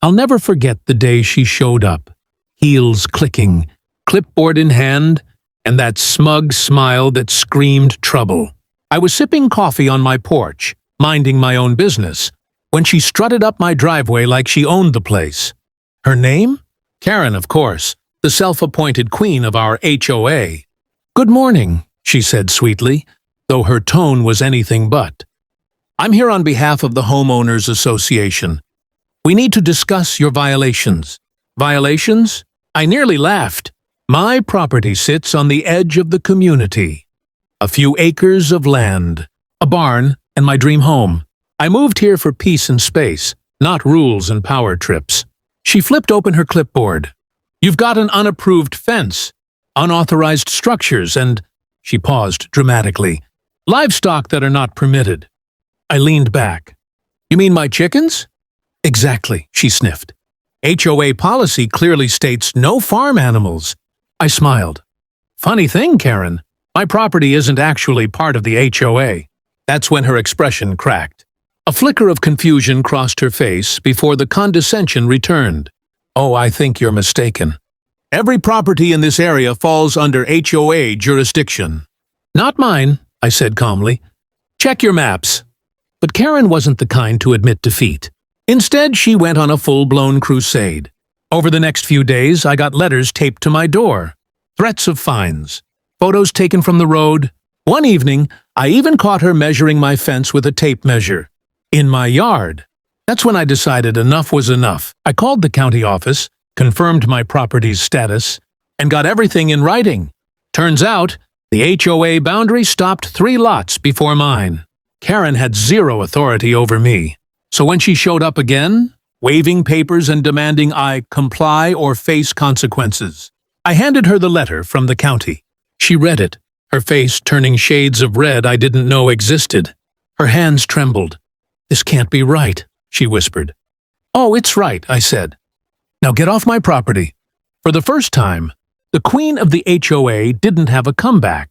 I'll never forget the day she showed up, heels clicking, clipboard in hand, and that smug smile that screamed trouble. I was sipping coffee on my porch, minding my own business, when she strutted up my driveway like she owned the place. Her name? Karen, of course, the self-appointed queen of our HOA. "Good morning," she said sweetly, though her tone was anything but. "I'm here on behalf of the Homeowners Association. We need to discuss your violations." Violations? I nearly laughed. My property sits on the edge of the community. A few acres of land, a barn, and my dream home. I moved here for peace and space, not rules and power trips. She flipped open her clipboard. "You've got an unapproved fence, unauthorized structures, and," she paused dramatically, "livestock that are not permitted." I leaned back. "You mean my chickens?" "Exactly," she sniffed. "HOA policy clearly states no farm animals." I smiled. "Funny thing, Karen, my property isn't actually part of the HOA. That's when her expression cracked. A flicker of confusion crossed her face before the condescension returned. "Oh, I think you're mistaken. Every property in this area falls under HOA jurisdiction." "Not mine," I said calmly. "Check your maps." But Karen wasn't the kind to admit defeat. Instead, she went on a full-blown crusade. Over the next few days, I got letters taped to my door, threats of fines, photos taken from the road. One evening, I even caught her measuring my fence with a tape measure. In my yard. That's when I decided enough was enough. I called the county office, confirmed my property's status, and got everything in writing. Turns out, the HOA boundary stopped 3 lots before mine. Karen had zero authority over me. So when she showed up again, waving papers and demanding I comply or face consequences, I handed her the letter from the county. She read it, her face turning shades of red I didn't know existed. Her hands trembled. "This can't be right," she whispered. "Oh, it's right," I said. "Now get off my property." For the first time, the queen of the HOA didn't have a comeback.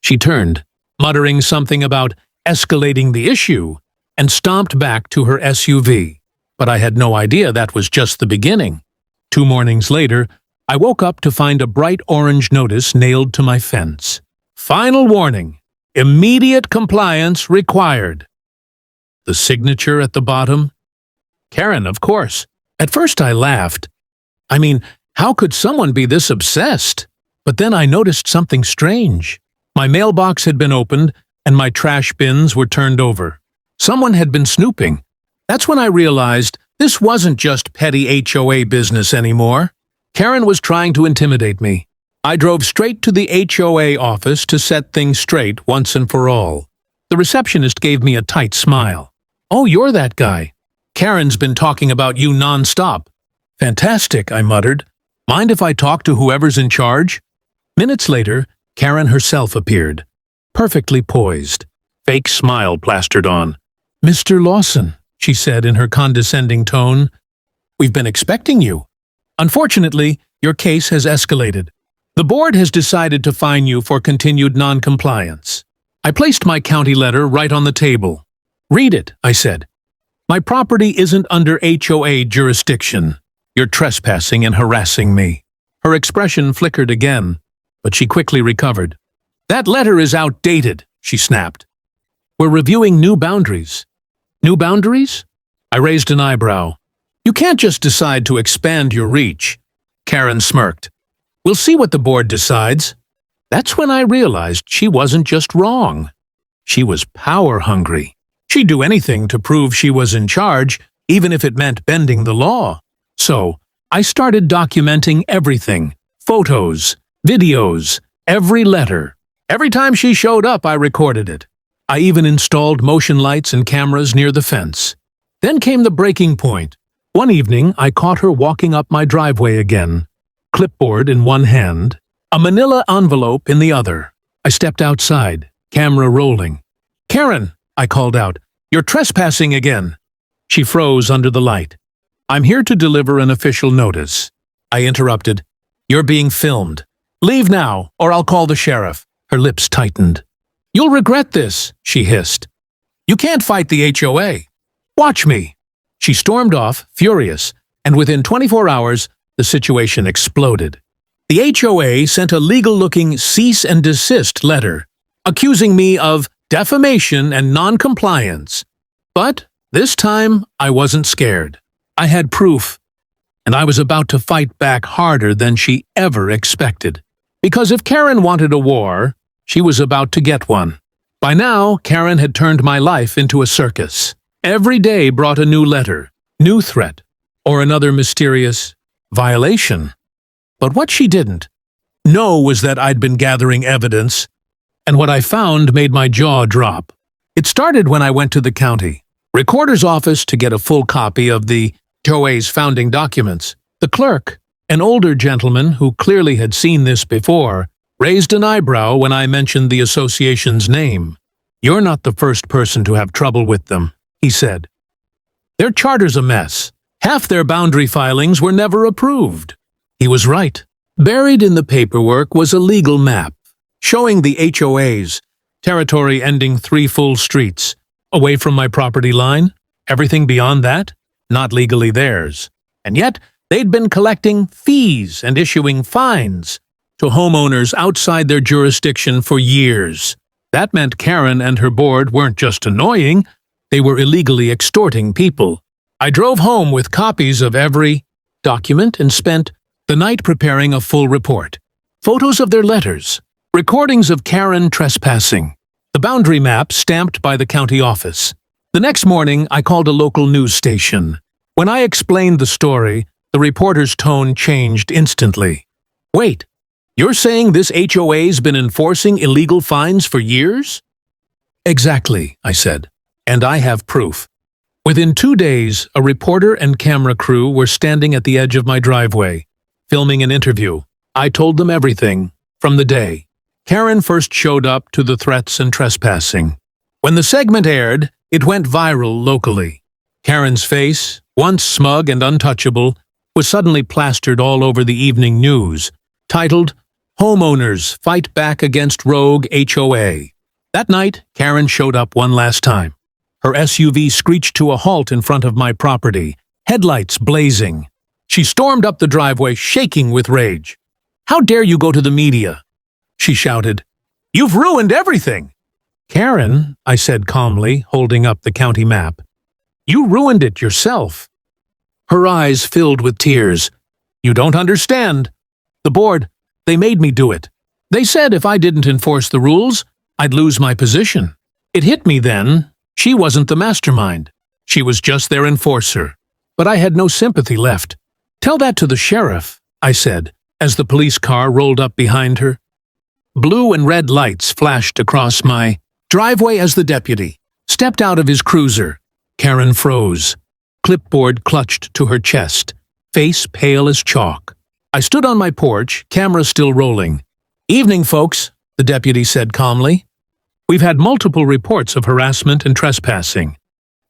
She turned, muttering something about escalating the issue, and stomped back to her SUV. But I had no idea that was just the beginning. 2 mornings later, I woke up to find a bright orange notice nailed to my fence. Final warning. Immediate compliance required. The signature at the bottom? Karen, of course. At first I laughed. I mean, how could someone be this obsessed? But then I noticed something strange. My mailbox had been opened, and my trash bins were turned over. Someone had been snooping. That's when I realized this wasn't just petty HOA business anymore. Karen was trying to intimidate me. I drove straight to the HOA office to set things straight once and for all. The receptionist gave me a tight smile. "Oh, you're that guy. Karen's been talking about you non-stop." "Fantastic," I muttered. "Mind if I talk to whoever's in charge?" Minutes later, Karen herself appeared, perfectly poised, fake smile plastered on. "Mr. Lawson," she said in her condescending tone, "we've been expecting you. Unfortunately, your case has escalated. The board has decided to fine you for continued non-compliance." I placed my county letter right on the table. "Read it," I said. "My property isn't under HOA jurisdiction. You're trespassing and harassing me." Her expression flickered again, but she quickly recovered. "That letter is outdated," she snapped. "We're reviewing new boundaries." "New boundaries?" I raised an eyebrow. "You can't just decide to expand your reach." Karen smirked. "We'll see what the board decides." That's when I realized she wasn't just wrong. She was power-hungry. She'd do anything to prove she was in charge, even if it meant bending the law. So, I started documenting everything. Photos, videos, every letter. Every time she showed up, I recorded it. I even installed motion lights and cameras near the fence. Then came the breaking point. One evening, I caught her walking up my driveway again, clipboard in one hand, a manila envelope in the other. I stepped outside, camera rolling. "Karen," I called out, "you're trespassing again." She froze under the light. "I'm here to deliver an official notice." I interrupted. "You're being filmed. Leave now, or I'll call the sheriff." Her lips tightened. "You'll regret this," she hissed. "You can't fight the HOA. Watch me." She stormed off, furious, and within 24 hours, the situation exploded. The HOA sent a legal-looking cease and desist letter, accusing me of defamation and non-compliance. But this time, I wasn't scared. I had proof, and I was about to fight back harder than she ever expected. Because if Karen wanted a war, she was about to get one. By now, Karen had turned my life into a circus. Every day brought a new letter, new threat, or another mysterious violation. But what she didn't know was that I'd been gathering evidence, and what I found made my jaw drop. It started when I went to the county recorder's office to get a full copy of the HOA's founding documents. The clerk, an older gentleman who clearly had seen this before, raised an eyebrow when I mentioned the association's name. "You're not the first person to have trouble with them," he said. "Their charter's a mess. Half their boundary filings were never approved." He was right. Buried in the paperwork was a legal map, showing the HOA's territory ending 3 full streets, away from my property line. Everything beyond that, not legally theirs. And yet, they'd been collecting fees and issuing fines to homeowners outside their jurisdiction for years. That meant Karen and her board weren't just annoying, they were illegally extorting people. I drove home with copies of every document and spent the night preparing a full report. Photos of their letters, recordings of Karen trespassing, the boundary map stamped by the county office. The next morning, I called a local news station. When I explained the story, the reporter's tone changed instantly. "Wait, you're saying this HOA's been enforcing illegal fines for years?" "Exactly," I said, "and I have proof." Within 2 days, a reporter and camera crew were standing at the edge of my driveway, filming an interview. I told them everything, from the day Karen first showed up to the threats and trespassing. When the segment aired, it went viral locally. Karen's face, once smug and untouchable, was suddenly plastered all over the evening news, titled, "Homeowners Fight Back Against Rogue HOA." That night, Karen showed up one last time. Her SUV screeched to a halt in front of my property, headlights blazing. She stormed up the driveway, shaking with rage. "How dare you go to the media?" she shouted. "You've ruined everything!" "Karen," I said calmly, holding up the county map, "you ruined it yourself." Her eyes filled with tears. "You don't understand. The board, they made me do it. They said if I didn't enforce the rules, I'd lose my position. It hit me then. She wasn't the mastermind. She was just their enforcer. But I had no sympathy left. Tell that to the sheriff," I said, as the police car rolled up behind her. Blue and red lights flashed across my driveway as the deputy stepped out of his cruiser. Karen froze, clipboard clutched to her chest, face pale as chalk. I stood on my porch, camera still rolling. "Evening, folks," the deputy said calmly. "We've had multiple reports of harassment and trespassing.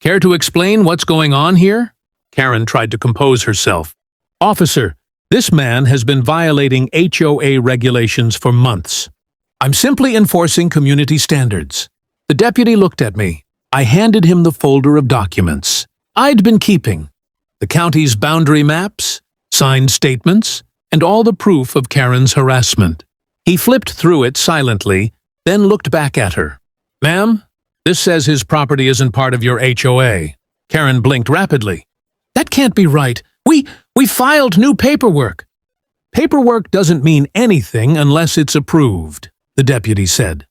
Care to explain what's going on here?" Karen tried to compose herself. "Officer, this man has been violating HOA regulations for months. I'm simply enforcing community standards." The deputy looked at me. I handed him the folder of documents I'd been keeping, the county's boundary maps, signed statements, and all the proof of Karen's harassment. He flipped through it silently, then looked back at her. "Ma'am, this says his property isn't part of your HOA." Karen blinked rapidly. "That can't be right. We filed new paperwork." "Paperwork doesn't mean anything unless it's approved," the deputy said.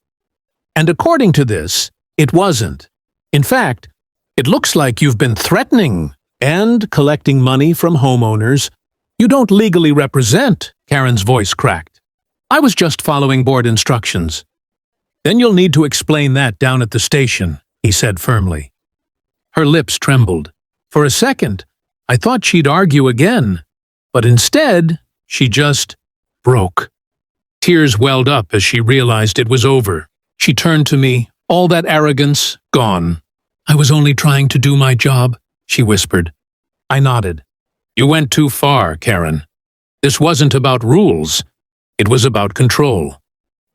"And according to this, it wasn't. In fact, it looks like you've been threatening and collecting money from homeowners you don't legally represent." Karen's voice cracked. "I was just following board instructions." "Then you'll need to explain that down at the station," he said firmly. Her lips trembled. For a second, I thought she'd argue again, but instead, she just broke. Tears welled up as she realized it was over. She turned to me, all that arrogance gone. "I was only trying to do my job," she whispered. I nodded. "You went too far, Karen. This wasn't about rules. It was about control."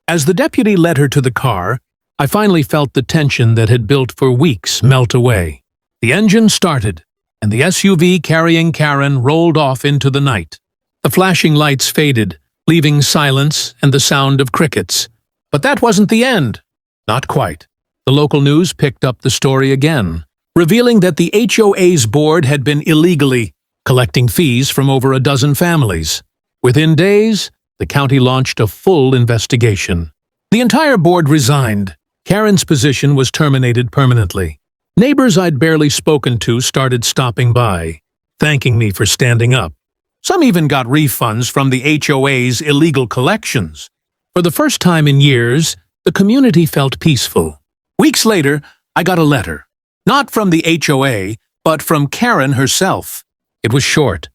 As the deputy led her to the car, I finally felt the tension that had built for weeks melt away. The engine started. and the SUV carrying Karen rolled off into the night. The flashing lights faded, leaving silence and the sound of crickets. But that wasn't the end. Not quite. The local news picked up the story again, revealing that the HOA's board had been illegally collecting fees from over a dozen families. Within days, the county launched a full investigation. The entire board resigned. Karen's position was terminated permanently. Neighbors I'd barely spoken to started stopping by, thanking me for standing up. Some even got refunds from the HOA's illegal collections. For the first time in years, the community felt peaceful. Weeks later, I got a letter. Not from the HOA, but from Karen herself. It was short.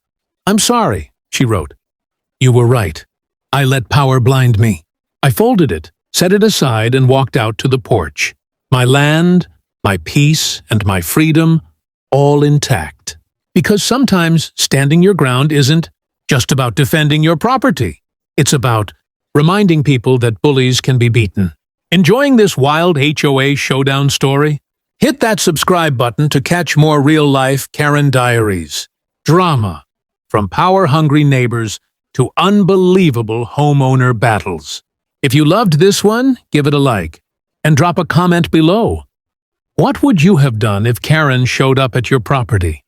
"I'm sorry," she wrote. "You were right. I let power blind me." I folded it, set it aside, and walked out to the porch. My land, my peace, and my freedom, all intact. Because sometimes standing your ground isn't just about defending your property. It's about reminding people that bullies can be beaten. Enjoying this wild HOA showdown story? Hit that subscribe button to catch more real-life Karen diaries. Drama, from power-hungry neighbors to unbelievable homeowner battles. If you loved this one, give it a like, and drop a comment below. What would you have done if Karen showed up at your property?